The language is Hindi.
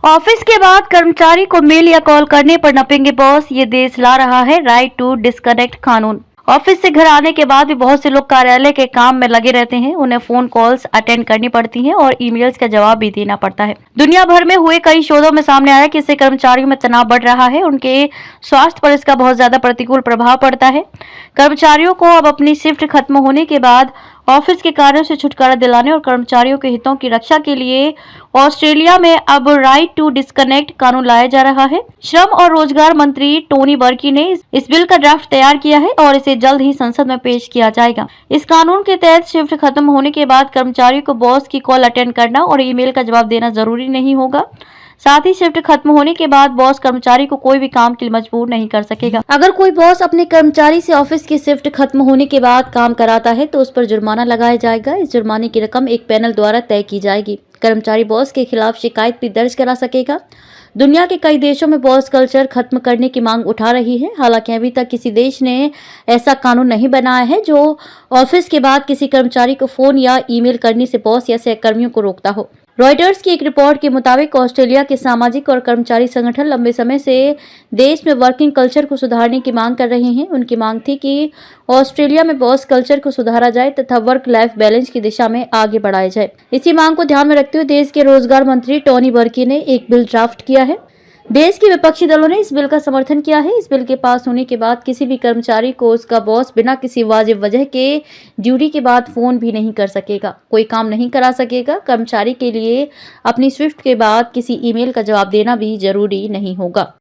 ऑफिस के बाद कर्मचारी को मेल या कॉल करने पर नपेंगे बॉस, ये देश ला रहा है राइट टू डिस्कनेक्ट कानून। ऑफिस से घर आने के बाद भी बहुत से लोग कार्यालय के काम में लगे रहते हैं। उन्हें फोन कॉल्स अटेंड करनी पड़ती हैं और ईमेल्स का जवाब भी देना पड़ता है। दुनिया भर में हुए कई शोधों में सामने आया कि इससे कर्मचारियों में तनाव बढ़ रहा है, उनके स्वास्थ्य पर इसका बहुत ज्यादा प्रतिकूल प्रभाव पड़ता है। कर्मचारियों को अब अपनी शिफ्ट खत्म होने के बाद ऑफिस के कार्यों से छुटकारा दिलाने और कर्मचारियों के हितों की रक्षा के लिए ऑस्ट्रेलिया में अब राइट टू डिस्कनेक्ट कानून लाया जा रहा है। श्रम और रोजगार मंत्री टोनी बर्की ने इस बिल का ड्राफ्ट तैयार किया है और इसे जल्द ही संसद में पेश किया जाएगा। इस कानून के तहत शिफ्ट खत्म होने के बाद कर्मचारियों को बॉस की कॉल अटेंड करना और ईमेल का जवाब देना जरूरी नहीं होगा। साथ ही शिफ्ट खत्म होने के बाद बॉस कर्मचारी को कोई भी काम के लिए मजबूर नहीं कर सकेगा। अगर कोई बॉस अपने कर्मचारी से ऑफिस की शिफ्ट खत्म होने के बाद काम कराता है तो उस पर जुर्माना लगाया जाएगा। इस जुर्माने की रकम एक पैनल द्वारा तय की जाएगी। कर्मचारी बॉस के खिलाफ शिकायत भी दर्ज करा सकेगा। दुनिया के कई देशों में बॉस कल्चर खत्म करने की मांग उठा रही है। हालांकि अभी तक किसी देश ने ऐसा कानून नहीं बनाया है जो ऑफिस के बाद किसी कर्मचारी को फोन या ईमेल करने से बॉस या सहकर्मियों को रोकता हो। रॉयटर्स की एक रिपोर्ट के मुताबिक ऑस्ट्रेलिया के सामाजिक और कर्मचारी संगठन लंबे समय से देश में वर्किंग कल्चर को सुधारने की मांग कर रहे हैं। उनकी मांग थी कि ऑस्ट्रेलिया में बॉस कल्चर को सुधारा जाए तथा वर्क लाइफ बैलेंस की दिशा में आगे बढ़ाया जाए। इसी मांग को ध्यान में रखते हुए देश के रोजगार मंत्री टोनी बर्की ने एक बिल ड्राफ्ट किया है। देश के विपक्षी दलों ने इस बिल का समर्थन किया है। इस बिल के पास होने के बाद किसी भी कर्मचारी को उसका बॉस बिना किसी वाजिब वजह के ड्यूटी के बाद फोन भी नहीं कर सकेगा, कोई काम नहीं करा सकेगा। कर्मचारी के लिए अपनी शिफ्ट के बाद किसी ईमेल का जवाब देना भी जरूरी नहीं होगा।